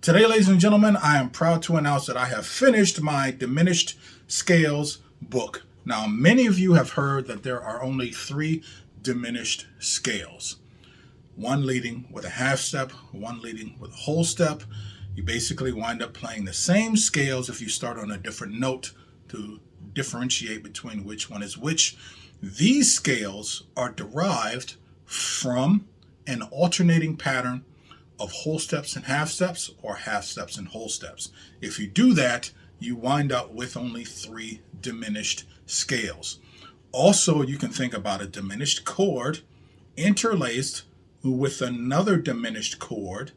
Today, ladies and gentlemen, I am proud to announce that I have finished my Diminished Scales book. Now, many of you have heard that there are only 3 diminished scales. One leading with a half step, one leading with a whole step. You basically wind up playing the same scales if you start on a different note to differentiate between which one is which. These scales are derived from an alternating pattern of whole steps and half steps, or half steps and whole steps. If you do that, you wind up with only 3 diminished scales. Also, you can think about a diminished chord interlaced with another diminished chord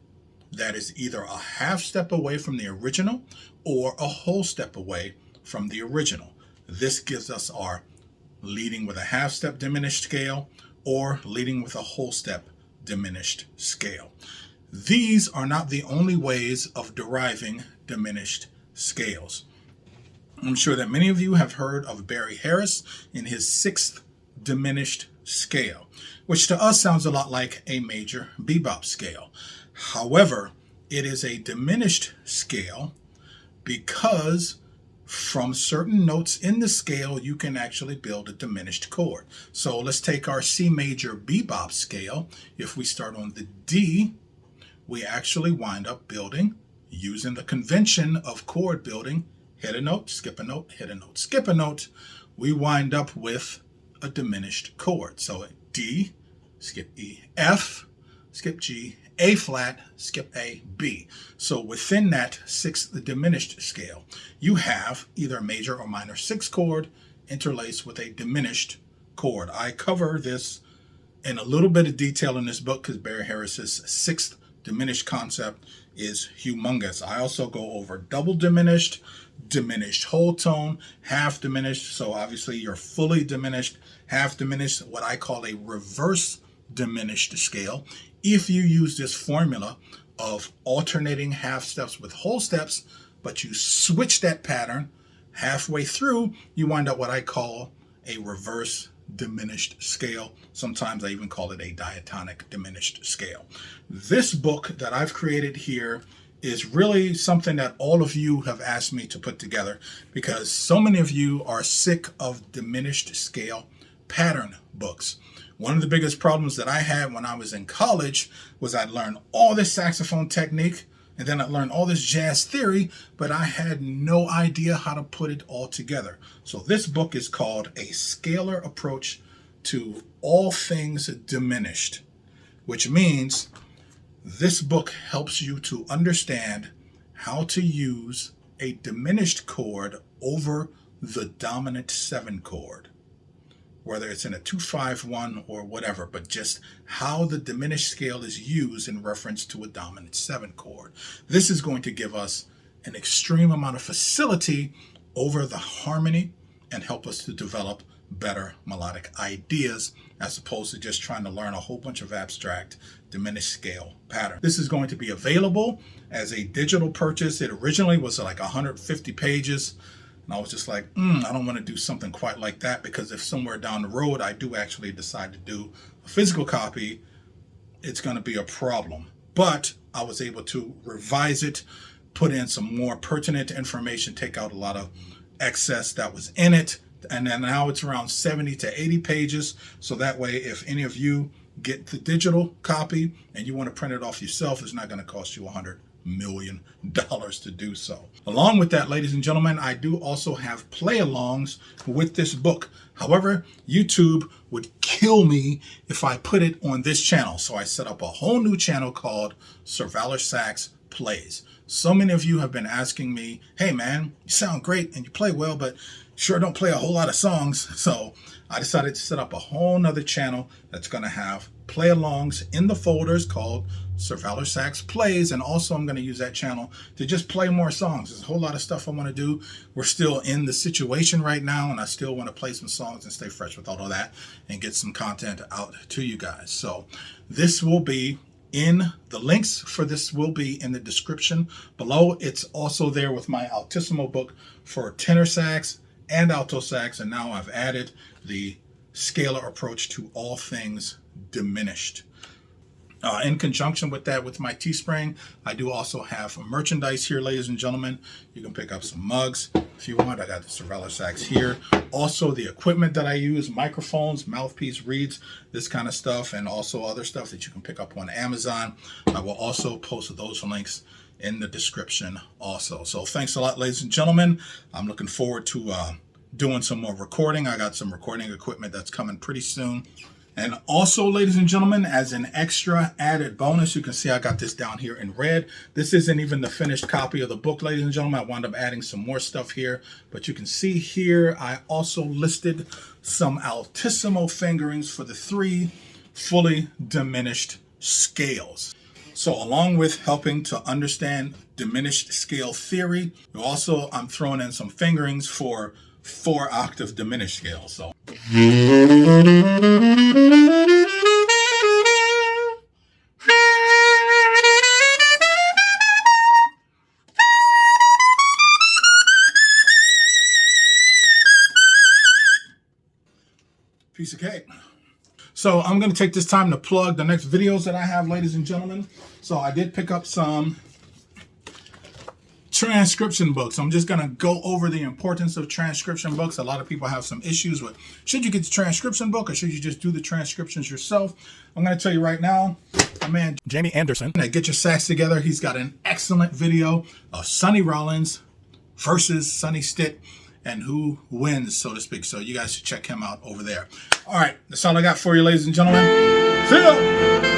that is either a half step away from the original or a whole step away from the original. This gives us our leading with a half step diminished scale or leading with a whole step diminished scale. These are not the only ways of deriving diminished scales. I'm sure that many of you have heard of Barry Harris in his 6th diminished scale, which to us sounds a lot like a major bebop scale. However, it is a diminished scale because from certain notes in the scale, you can actually build a diminished chord. So let's take our C major bebop scale. If we start on the D, we actually wind up building, using the convention of chord building, hit a note, skip a note, hit a note, skip a note, we wind up with a diminished chord. So D, skip E, F, skip G, A flat, skip A, B. So within that 6th diminished scale, you have either a major or minor 6th chord interlaced with a diminished chord. I cover this in a little bit of detail in this book because Barry Harris's 6th diminished concept is humongous. I also go over double diminished, diminished whole tone, half diminished. So obviously you're fully diminished, half diminished, what I call a reverse diminished scale. If you use this formula of alternating half steps with whole steps, but you switch that pattern halfway through, you wind up what I call a reverse diminished scale. Sometimes I even call it a diatonic diminished scale. This book that I've created here is really something that all of you have asked me to put together because so many of you are sick of diminished scale pattern books. One of the biggest problems that I had when I was in college was I'd learn all this saxophone technique and then I'd learn all this jazz theory, but I had no idea how to put it all together. So this book is called A Scalar Approach to All Things Diminished, which means this book helps you to understand how to use a diminished chord over the dominant 7 chord, whether it's in a 2-5-1 or whatever, but just how the diminished scale is used in reference to a dominant 7 chord. This is going to give us an extreme amount of facility over the harmony and help us to develop better melodic ideas as opposed to just trying to learn a whole bunch of abstract diminished scale pattern. This is going to be available as a digital purchase. It originally was like 150 pages. And I was just like, I don't want to do something quite like that because if somewhere down the road I do actually decide to do a physical copy, it's going to be a problem. But I was able to revise it, put in some more pertinent information, take out a lot of excess that was in it. And then now it's around 70 to 80 pages. So that way, if any of you get the digital copy and you want to print it off yourself, it's not going to cost you $100 million to do so. Along with that, ladies and gentlemen, I do also have play-alongs with this book. However, YouTube would kill me if I put it on this channel. So I set up a whole new channel called Sirvalorsax Plays. So many of you have been asking me, hey man, you sound great and you play well, but sure don't play a whole lot of songs, so I decided to set up a whole nother channel that's going to have play-alongs in the folders called Sirvalorsax Plays, and also I'm going to use that channel to just play more songs. There's a whole lot of stuff I want to do. We're still in the situation right now, and I still want to play some songs and stay fresh with all of that and get some content out to you guys. So this will be the links for this will be in the description below. It's also there with my Altissimo book for tenor sax and alto sax, and now I've added the scalar approach to all things diminished. In conjunction with that, with my Teespring, I do also have merchandise here, ladies and gentlemen. You can pick up some mugs if you want. I got the Sirvalorsax here. Also, the equipment that I use, microphones, mouthpiece, reeds, this kind of stuff, and also other stuff that you can pick up on Amazon. I will also post those links in the description also. So thanks a lot, ladies and gentlemen. I'm looking forward to doing some more recording. I got some recording equipment that's coming pretty soon. And also, ladies and gentlemen, as an extra added bonus, you can see I got this down here in red. This isn't even the finished copy of the book, ladies and gentlemen. I wound up adding some more stuff here. But you can see here, I also listed some Altissimo fingerings for the 3 fully diminished scales. So along with helping to understand diminished scale theory, also I'm throwing in some fingerings for 4-octave diminished scales. So piece of cake. So I'm going to take this time to plug the next videos that I have, ladies and gentlemen. So I did pick up some transcription books. I'm just going to go over the importance of transcription books. A lot of people have some issues with, should you get the transcription book or should you just do the transcriptions yourself? I'm going to tell you right now, my man Jamie Anderson at Get Your Sax Together, he's got an excellent video of Sonny Rollins versus Sonny Stitt and who wins, so to speak. So you guys should check him out over there. All right, that's all I got for you, ladies and gentlemen. See ya!